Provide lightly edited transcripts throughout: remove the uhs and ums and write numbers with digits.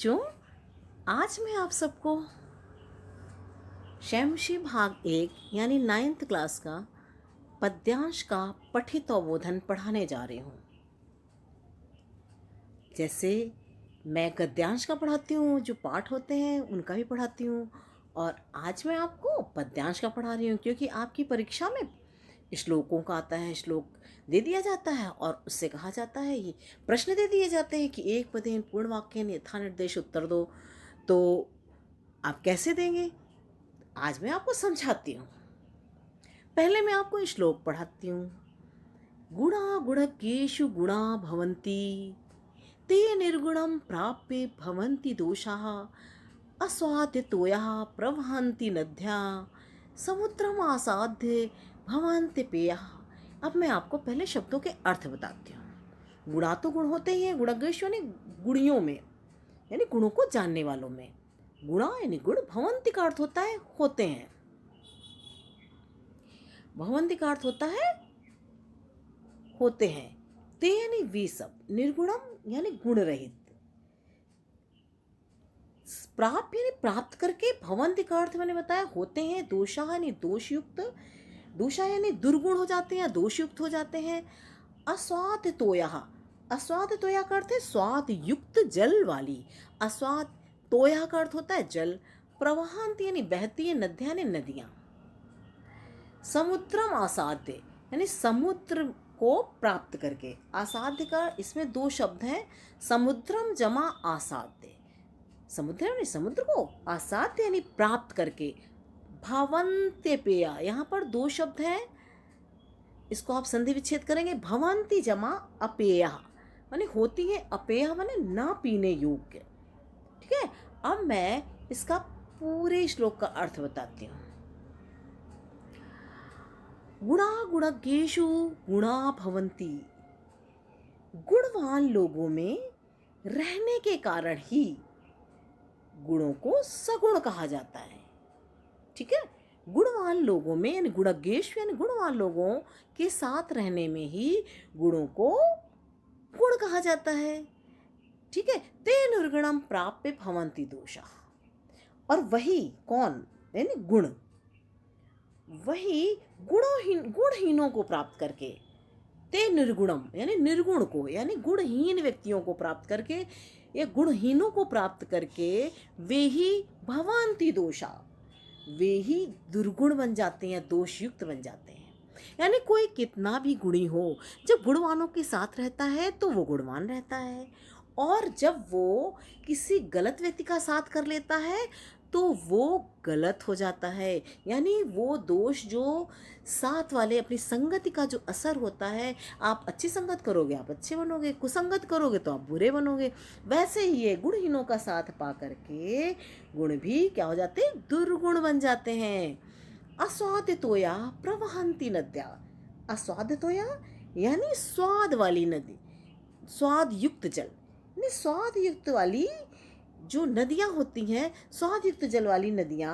बच्चों, आज मैं आप सबको शैमशी भाग 1 यानी 9th क्लास का पद्यांश का पठित अवबोधन पढ़ाने जा रही हूँ। जैसे मैं गद्यांश का पढ़ाती हूँ, जो पाठ होते हैं उनका भी पढ़ाती हूँ, और आज मैं आपको पद्यांश का पढ़ा रही हूँ क्योंकि आपकी परीक्षा में श्लोकों का आता है, श्लोक दे दिया जाता है और उससे कहा जाता है, ये प्रश्न दे दिए जाते हैं कि एक पदेन पूर्ण वाक्य यथा निर्देश उत्तर दो। तो आप कैसे देंगे, आज मैं आपको समझाती हूँ। पहले मैं आपको श्लोक पढ़ाती हूँ। गुणा गुणकेषु गुणा भवन्ति ते निर्गुणं प्राप्य भवन्ति दोषाः अस्वाद्यतोयः प्रवहन्ति नद्या समुद्रम आसाद्य भवन्ति पेयः। अब मैं आपको पहले शब्दों के अर्थ बताती हूँ। गुणा तो गुण होते ही हैं, गुणज्ञेषु यानी गुणियों में, यानी गुणों को जानने वालों में। गुणा यानी गुण, भवन्ति का अर्थ होता है होते हैं, भवन्ति का अर्थ होता है होते हैं। ते यानी वे सब, निर्गुणम यानी गुण रहित, प्राप्य यानी प्राप्त करके, भवन्ति का अर्थ मैंने बताया होते हैं, दोषा यानी दोषयुक्त, दोषा यानी दुर्गुण हो जाते हैं, दोषयुक्त हो जाते हैं। अस्वाद तोया, अस्वाद तोया का अर्थ है स्वाद युक्त जल वाली, अस्वाद तोया का अर्थ होता है जल। प्रवाहांत यानी बहती है, नद्या यानी नदियाँ। समुद्रम आसाद्य यानी समुद्र को प्राप्त करके, आसाध्य का इसमें दो शब्द हैं, समुद्रम जमा आसाध्य, समुद्र यानी समुद्र को, आसाध्य यानी प्राप्त करके। भवन्ते पेया, यहाँ पर दो शब्द हैं, इसको आप संधि विच्छेद करेंगे। भवन्ति जमा अपेया माने होती है, अपेया माने ना पीने योग्य। ठीक है, अब मैं इसका पूरे श्लोक का अर्थ बताती हूँ। गुणा गुणज्ञेषु गुणा भवन्ति, गुणवान लोगों में रहने के कारण ही गुणों को सगुण कहा जाता है। ठीक है, गुणवान लोगों में यानी गुणज्ञेषु यानी गुणवान लोगों के साथ रहने में ही गुणों को गुण कहा जाता है। ठीक है, ते निर्गुणम प्राप्य भवन्ति दोषा, और वही कौन यानी गुण, वही गुणहीनों को प्राप्त करके, ते निर्गुणम यानी निर्गुण को, यानी गुणहीन व्यक्तियों को प्राप्त करके या गुणहीनों को प्राप्त करके वे ही भवन्ति दोषा, वे ही दुर्गुण बन जाते हैं, दोषयुक्त बन जाते हैं। यानी कोई कितना भी गुणी हो, जब गुणवानों के साथ रहता है तो वो गुणवान रहता है, और जब वो किसी गलत व्यक्ति का साथ कर लेता है तो वो गलत हो जाता है। यानी वो दोष जो साथ वाले अपनी संगति का जो असर होता है, आप अच्छी संगत करोगे आप अच्छे बनोगे, कुसंगत करोगे तो आप बुरे बनोगे। वैसे ही ये गुणहीनों का साथ पा करके गुण भी क्या हो जाते हैं, दुर्गुण बन जाते हैं। अस्वादितोया प्रवहन्ति नद्या, अस्वादितोया यानी स्वाद वाली नदी, स्वाद युक्त जल, यानी स्वाद युक्त वाली जो नदियाँ होती हैं, स्वाद युक्त जल वाली नदियाँ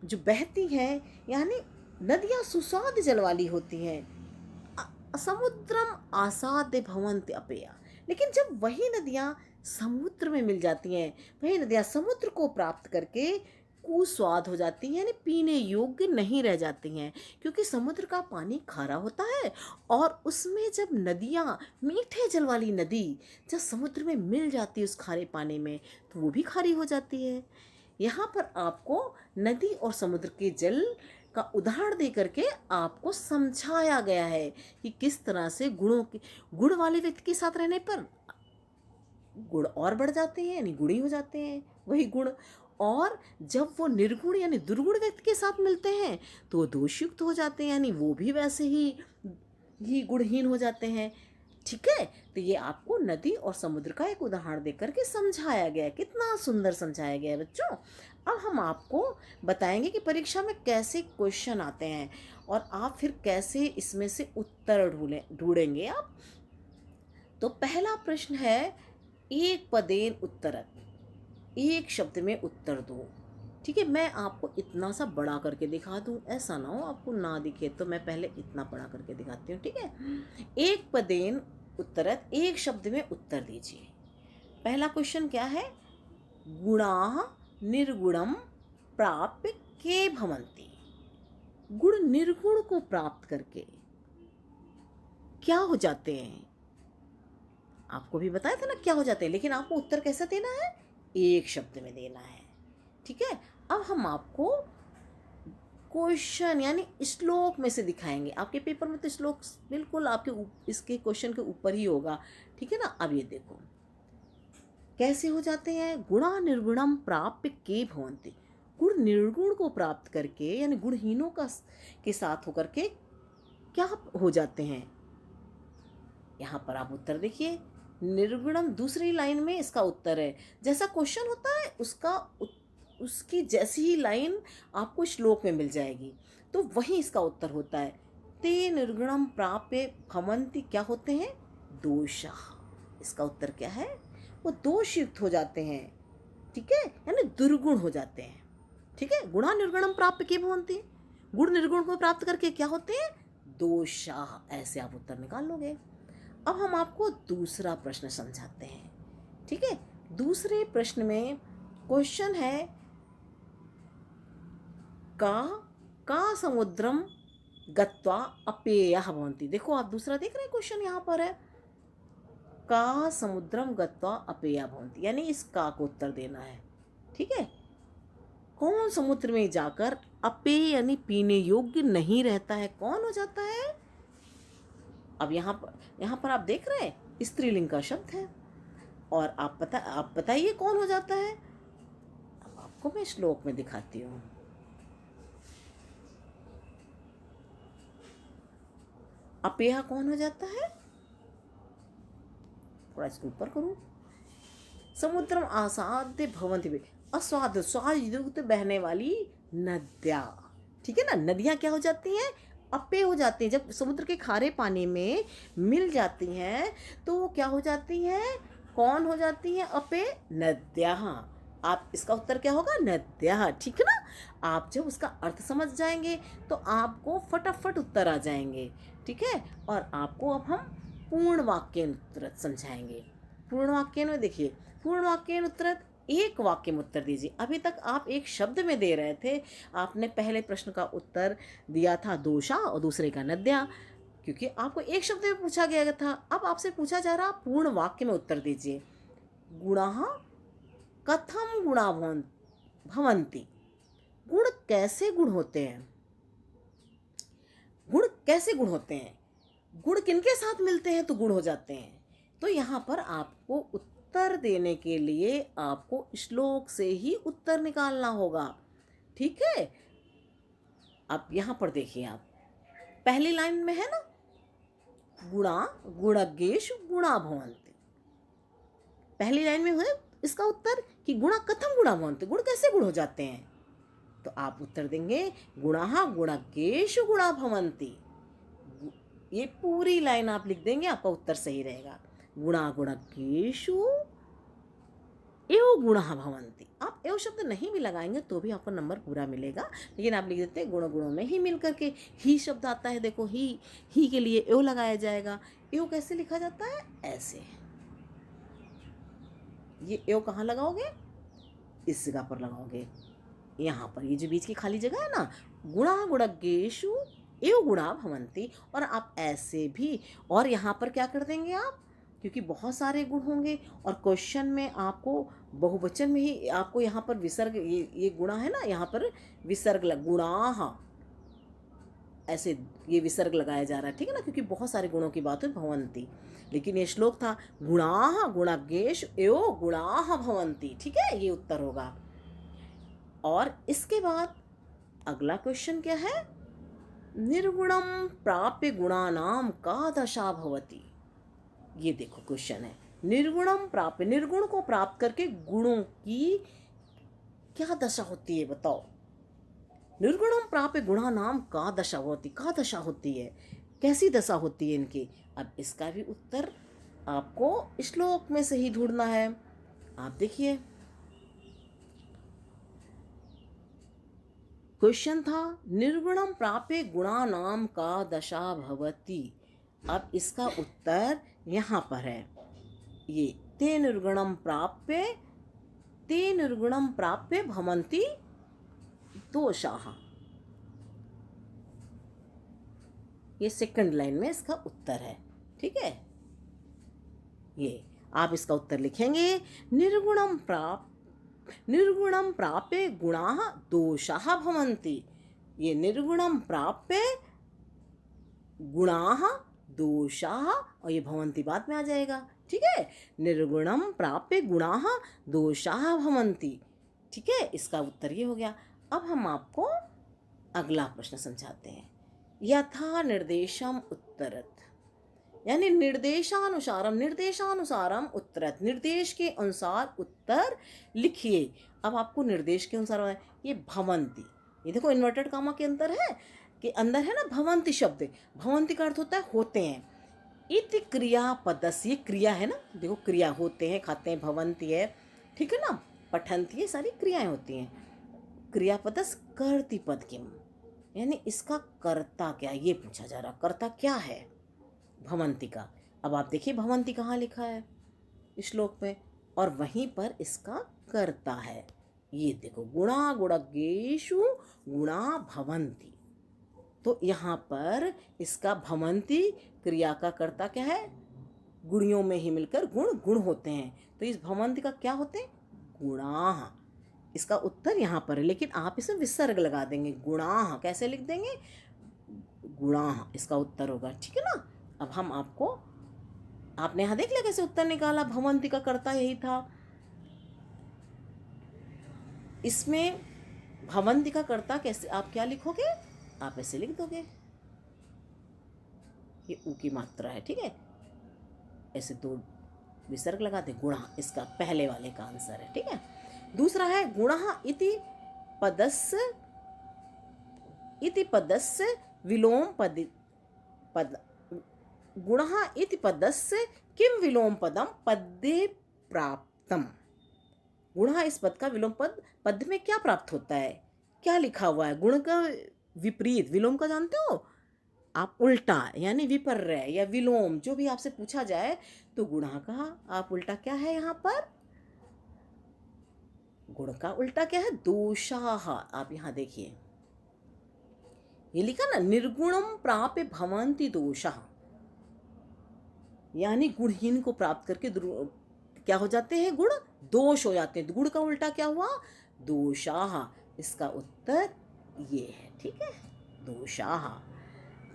जो बहती हैं, यानी नदियाँ सुस्वाद जल वाली होती हैं। समुद्रम आसाद्य भवन्ति अपेया, लेकिन जब वही नदियाँ समुद्र में मिल जाती हैं, वही नदियाँ समुद्र को प्राप्त करके कुस्वाद हो जाती हैं, यानी पीने योग्य नहीं रह जाती हैं, क्योंकि समुद्र का पानी खारा होता है, और उसमें जब नदियाँ, मीठे जल वाली नदी जब समुद्र में मिल जाती है उस खारे पानी में, तो वो भी खारी हो जाती है। यहाँ पर आपको नदी और समुद्र के जल का उदाहरण दे करके आपको समझाया गया है कि किस तरह से गुणों के, गुण वाले व्यक्ति के साथ रहने पर गुण और बढ़ जाते हैं, यानी गुणी हो जाते हैं वही गुण, और जब वो निर्गुण यानी दुर्गुण व्यक्ति के साथ मिलते हैं तो वो दोषयुक्त हो जाते हैं, यानी वो भी वैसे ही गुणहीन हो जाते हैं। ठीक है, तो ये आपको नदी और समुद्र का एक उदाहरण देकर के समझाया गया है। कितना सुंदर समझाया गया है बच्चों। अब हम आपको बताएंगे कि परीक्षा में कैसे क्वेश्चन आते हैं और आप फिर कैसे इसमें से उत्तर ढूंढेंगे आप। तो पहला प्रश्न है, एक पदेन उत्तरत, एक शब्द में उत्तर दो। ठीक है, मैं आपको इतना सा बड़ा करके दिखा दूँ, ऐसा ना हो आपको ना दिखे, तो मैं पहले इतना बड़ा करके दिखाती हूँ। ठीक है, एक पदेन उत्तरत, एक शब्द में उत्तर दीजिए। पहला क्वेश्चन क्या है, गुणाः निर्गुणं प्राप्य के भवन्ति। गुण निर्गुण को प्राप्त करके क्या हो जाते हैं? आपको भी बताया था ना क्या हो जाते हैं, लेकिन आपको उत्तर कैसा देना है? एक शब्द में देना है। ठीक है, अब हम आपको क्वेश्चन यानी श्लोक में से दिखाएंगे। आपके पेपर में तो श्लोक बिल्कुल आपके इसके क्वेश्चन के ऊपर ही होगा। ठीक है ना। अब ये देखो कैसे हो जाते हैं। गुणा निर्गुणम प्राप्य के भवन्ति। गुण निर्गुण को प्राप्त करके यानी गुणहीनों का के साथ होकर के क्या हो जाते हैं। यहाँ पर आप उत्तर देखिए, निर्गुणम दूसरी लाइन में इसका उत्तर है। जैसा क्वेश्चन होता है उसकी जैसी ही लाइन आपको श्लोक में मिल जाएगी, तो वही इसका उत्तर होता है। ते निर्गुणम प्राप्य भवन्ति क्या होते हैं? दोषः। इसका उत्तर क्या है? वो दोष युक्त हो जाते हैं। ठीक है, यानी दुर्गुण हो जाते हैं। ठीक है, गुणा निर्गुणम प्राप्य के भवन्ति। गुण निर्गुण को प्राप्त करके क्या होते हैं? दोषः। ऐसे आप उत्तर निकाल लोगे। अब हम आपको दूसरा प्रश्न समझाते हैं। ठीक है, दूसरे प्रश्न में क्वेश्चन है का समुद्रम गत्वा अपेयः भवन्ति। देखो आप दूसरा देख रहे हैं क्वेश्चन यहाँ पर है का समुद्रम गत्वा अपेयः भवन्ति, यानी इस का को उत्तर देना है। ठीक है, कौन समुद्र में जाकर अपेय यानी पीने योग्य नहीं रहता है, कौन हो जाता है? अब यहाँ पर आप देख रहे हैं स्त्रीलिंग का शब्द है और आप बताइए कौन हो जाता है। अब आपको मैं श्लोक में दिखाती हूँ। अपेय कौन हो जाता है? थोड़ा इसको ऊपर करूँ। समुद्रम आसाद्य भवन्ति, अस्वाद स्वाद युक्त बहने वाली नदियाँ। ठीक है ना, नदियाँ क्या हो जाती हैं? अपेय हो जाती हैं। जब समुद्र के खारे पानी में मिल जाती हैं तो वो क्या हो जाती हैं? कौन हो जाती हैं? अपेय नद्याँ। आप इसका उत्तर क्या होगा? नद्याँ। ठीक है ना। आप जब उसका अर्थ समझ जाएंगे तो आपको फटाफट उत्तर आ जाएंगे। ठीक है, और आपको अब हम पूर्ण वाक्य उत्तर समझाएंगे। पूर्ण वाक्य में देखिए, पूर्ण वाक्य उत्तर एक वाक्य में उत्तर दीजिए। अभी तक आप एक शब्द में दे रहे थे। आपने पहले प्रश्न का उत्तर दिया था दोषा और दूसरे का नद्या, क्योंकि आपको एक शब्द में पूछा गया था। अब आपसे पूछा जा रहा पूर्ण वाक्य में उत्तर दीजिए। गुणाः कथम गुणा भवन्ति। गुण कैसे गुण होते हैं? गुण कैसे गुण होते हैं? गुण किनके साथ मिलते हैं तो गुण हो जाते हैं? तो यहाँ पर आपको उत्तर देने के लिए आपको श्लोक से ही उत्तर निकालना होगा। ठीक है, अब यहाँ पर देखिए, आप पहली लाइन में है ना, गुणा गुणज्ञेषु गुणा भवन्ति। पहली लाइन में है इसका उत्तर कि गुणा कथम गुणा भवन्ति, गुण कैसे गुण हो जाते हैं। तो आप उत्तर देंगे गुणाः गुणज्ञेषु गुणा भवन्ति। ये पूरी लाइन आप लिख देंगे, आपका उत्तर सही रहेगा। गुणा गुणज्ञेषु एव गुणः भवन्ति। आप एव शब्द नहीं भी लगाएंगे तो भी आपको नंबर पूरा मिलेगा, लेकिन आप लिख देते हैं गुणों गुणों में ही मिल करके ही शब्द आता है। देखो ही के लिए एव लगाया जाएगा। एव कैसे लिखा जाता है? ऐसे। ये एव कहाँ लगाओगे? इस जगह पर लगाओगे, यहाँ पर। ये जो बीच की खाली जगह है ना, गुणा गुणज्ञेषु एव गुणा भवन्ति। और आप ऐसे भी, और यहाँ पर क्या कर देंगे आप, क्योंकि बहुत सारे गुण होंगे और क्वेश्चन में आपको बहुवचन में ही आपको यहाँ पर विसर्ग, ये गुणा है ना, यहाँ पर विसर्ग गुणाः, ऐसे ये विसर्ग लगाया जा रहा है। ठीक है ना, क्योंकि बहुत सारे गुणों की बात है भवन्ति। लेकिन ये श्लोक था गुणाः गुणज्ञेषु एव गुणाः भवन्ति। ठीक है, ये उत्तर होगा। और इसके बाद अगला क्वेश्चन क्या है? निर्गुणम प्राप्य गुणानाम का दशा भवति। ये देखो क्वेश्चन है, निर्गुणम प्राप्य, निर्गुण को प्राप्त करके गुणों की क्या दशा होती है, बताओ। निर्गुणम प्राप्य गुणानाम का दशा होती, का दशा होती है, कैसी दशा होती है इनकी। अब इसका भी उत्तर आपको श्लोक में से ही ढूंढना है। आप देखिए, क्वेश्चन था निर्गुणम प्राप्य गुणानाम का दशा भवति। अब इसका उत्तर यहाँ पर है, ये ते निर्गुणम प्राप्य ते निर्गुणम प्राप्य भवन्ति दोषाः। ये सेकंड लाइन में इसका उत्तर है, ठीक है। ये आप इसका उत्तर लिखेंगे, निर्गुणम प्राप्य गुणाः दोषाः भवन्ति। ये निर्गुणम प्राप्य गुणाः दोषाः, और ये भवन्ति बाद में आ जाएगा, ठीक है। निर्गुणम प्राप्य गुणाः दोषाः भवन्ति, ठीक है। इसका उत्तर ये हो गया। अब हम आपको अगला प्रश्न समझाते हैं। यथा निर्देशम उत्तरत, यानी निर्देशानुसारम उत्तरत, निर्देश के अनुसार उत्तर लिखिए। अब आपको निर्देश के अनुसार, ये भवन्ति, ये देखो इन्वर्टेड कामा के अंदर है कि अंदर है ना भवन्ति शब्द। भवन्ति का अर्थ होता है होते हैं। इति क्रियापदस्य, ये क्रिया है ना, देखो क्रिया, होते हैं, खाते हैं, भवन्ति है, ठीक है ना, पठन्ति, ये सारी क्रियाएं होती हैं। क्रियापदस कर्ति पद किम, यानी इसका कर्ता क्या, ये पूछा जा रहा, कर्ता क्या है भवन्ति का। अब आप देखिए भवन्ति कहाँ लिखा है इस श्लोक में, और वहीं पर इसका कर्ता है। ये देखो, गुणा गुणज्ञेषु गुणा भवन्ति, तो यहाँ पर इसका भवन्ति क्रिया का कर्ता क्या है, गुणियों में ही मिलकर गुण होते हैं, तो इस भवन्ति का क्या होते हैं, गुणाः। इसका उत्तर यहाँ पर है, लेकिन आप इसमें विसर्ग लगा देंगे, गुणाः। कैसे लिख देंगे, गुणाः, इसका उत्तर होगा, ठीक है ना। अब हम आपने यहाँ देख लिया कैसे उत्तर निकाला, भवन्ति का कर्ता यही था। इसमें भवन्ति का कर्ता कैसे, आप क्या लिखोगे, आप ऐसे लिख दोगे, ये ऊ की मात्रा है, ठीक है, ऐसे दो विसर्ग लगा दे, गुणः, इसका पहले वाले का आंसर है, ठीक है। दूसरा है गुणः इति पदस्य विलोम पद, गुणः इति पदस्य किम विलोम पदम पद्ये प्राप्तम। गुणः, इस पद का विलोम पद में क्या प्राप्त होता है, क्या लिखा हुआ है। गुण का विपरीत विलोम का जानते हो आप, उल्टा, यानी विपर्य या विलोम, जो भी आपसे पूछा जाए तो गुणः का आप उल्टा क्या है, यहाँ पर गुण का उल्टा क्या है, दोषाः। आप यहाँ देखिए, ये लिखा ना, निर्गुणम प्राप्य भवन्ति दोषाः, यानी गुणहीन को प्राप्त करके क्या हो जाते हैं, गुण दोष हो जाते हैं। गुण का उल्टा क्या हुआ, दोषाः। इसका उत्तर ये है, ठीक है, दोषाः।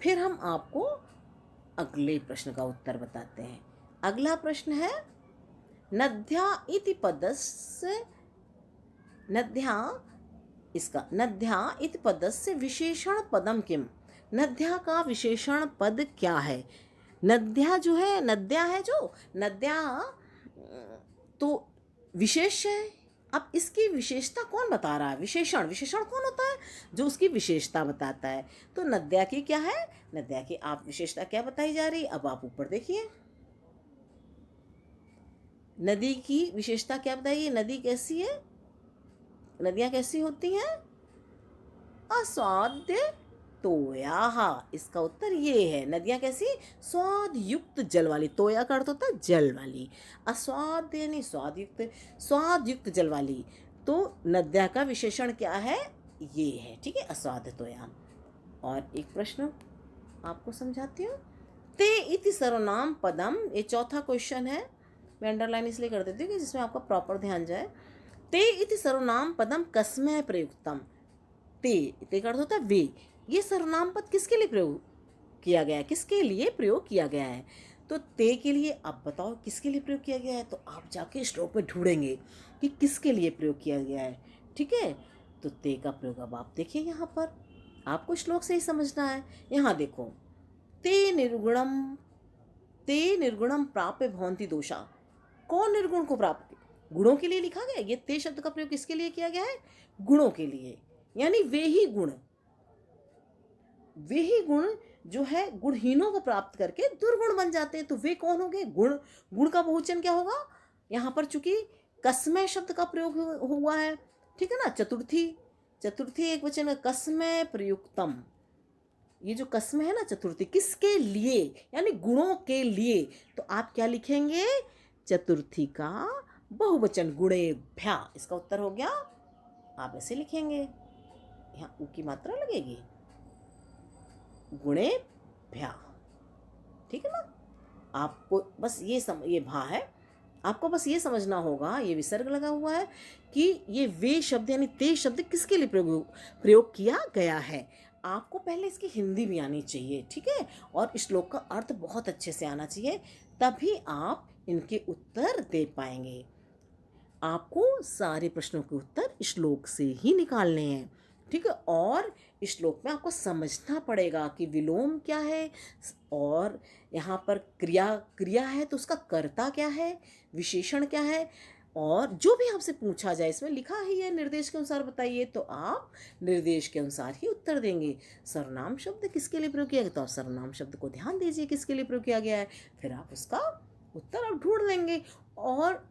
फिर हम आपको अगले प्रश्न का उत्तर बताते हैं। अगला प्रश्न है, नद्या इति पदस्य, नद्या इति पदस्य विशेषण पदम किम। नद्या का विशेषण पद क्या है। नद्या जो है, नद्या है जो, नद्या तो विशेष है। अब इसकी विशेषता कौन बता रहा है, विशेषण कौन होता है, जो उसकी विशेषता बताता है। तो नद्या की क्या है, नद्या की आप विशेषता क्या बताई जा रही है। अब आप ऊपर देखिए, नदी की विशेषता क्या बताइए, नदी कैसी है, नदियाँ कैसी होती हैं, अस्वाद्य तोयाः। इसका उत्तर ये है, नदियाँ कैसी, स्वाद युक्त जल वाली। तोया का अर्थ होता है जल वाली, अस्वाद्य यानी स्वाद युक्त जल वाली। तो नद्या का विशेषण क्या है, ये है, ठीक है, अस्वाद्य तोया। और एक प्रश्न आपको समझाती हूँ, ते इति सर्वनाम पदम, ये चौथा क्वेश्चन है, मैं अंडरलाइन इसलिए कर देती हूँ कि जिसमें आपका प्रॉपर ध्यान जाए। ते इति सर्वनाम पदम कस्मै प्रयुक्तम। ते का अर्थ होता है वे, ये सर्वनाम पद किसके लिए प्रयोग किया गया है, किसके लिए प्रयोग किया गया है। तो ते के लिए आप बताओ किसके लिए प्रयोग किया गया है, तो आप जाके श्लोक में ढूंढेंगे कि किसके लिए प्रयोग किया गया है, ठीक है। तो ते का प्रयोग अब आप देखिए, यहाँ पर आपको श्लोक से ही समझना है। यहाँ देखो, ते निर्गुणम प्राप्य भवन्ति दोषा। कौन निर्गुण को प्राप्त, गुणों के लिए लिखा गया। ये ते शब्द का प्रयोग किसके लिए किया गया है, गुणों के लिए, यानी वे ही गुण जो है गुणहीनों को प्राप्त करके दुर्गुण बन जाते हैं। तो वे कौन होंगे, गुण का बहुवचन क्या होगा, यहाँ पर चूंकि कस्मै शब्द का प्रयोग हुआ है, ठीक है ना, चतुर्थी एक वचन, कस्मै प्रयुक्तम। ये जो कस्मै है ना, चतुर्थी, किसके लिए, यानी गुणों के लिए। तो आप क्या लिखेंगे, चतुर्थी का बहुवचन गुणेभ्या, इसका उत्तर हो गया, आप ऐसे लिखेंगे, यहाँ ऊ की मात्रा लगेगी, गुणेभ्या, ठीक है ना। आपको बस ये भा है, आपको बस ये समझना होगा, ये विसर्ग लगा हुआ है, कि ये वे शब्द यानी ते शब्द किसके लिए प्रयोग किया गया है। आपको पहले इसकी हिंदी भी आनी चाहिए, ठीक है, और श्लोक का अर्थ बहुत अच्छे से आना चाहिए, तभी आप इनके उत्तर दे पाएंगे। आपको सारे प्रश्नों के उत्तर श्लोक से ही निकालने हैं, ठीक है। और श्लोक में आपको समझना पड़ेगा कि विलोम क्या है, और यहाँ पर क्रिया है तो उसका कर्ता क्या है, विशेषण क्या है, और जो भी आपसे पूछा जाए, इसमें लिखा ही है निर्देश के अनुसार बताइए, तो आप निर्देश के अनुसार ही उत्तर देंगे। सर्वनाम शब्द किसके लिए प्रयोग किया गया, तो आप सर्वनाम शब्द को ध्यान दीजिए किसके लिए प्रयोग किया गया है, फिर आप उसका उत्तर आप ढूंढ लेंगे। और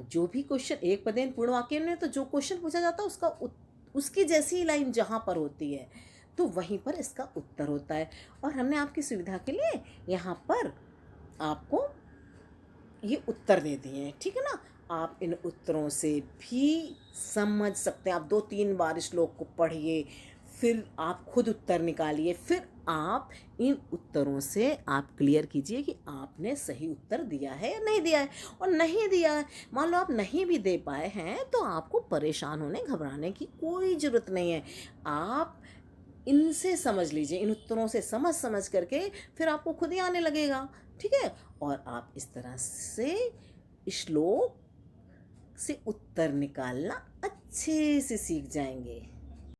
जो भी क्वेश्चन एक पदेन पूर्ण वाक्य में, तो जो क्वेश्चन पूछा जाता है उसकी जैसी ही लाइन जहाँ पर होती है, तो वहीं पर इसका उत्तर होता है। और हमने आपकी सुविधा के लिए यहाँ पर आपको ये उत्तर दे दिए हैं, ठीक है ना। आप इन उत्तरों से भी समझ सकते हैं, आप 2-3 बार श्लोक को पढ़िए, फिर आप खुद उत्तर निकालिए, फिर आप इन उत्तरों से आप क्लियर कीजिए कि आपने सही उत्तर दिया है या नहीं दिया है। और नहीं दिया है, मान लो आप नहीं भी दे पाए हैं, तो आपको परेशान होने घबराने की कोई ज़रूरत नहीं है। आप इनसे समझ लीजिए, इन उत्तरों से समझ करके फिर आपको खुद ही आने लगेगा, ठीक है। और आप इस तरह से श्लोक से उत्तर निकालना अच्छे से सीख जाएंगे।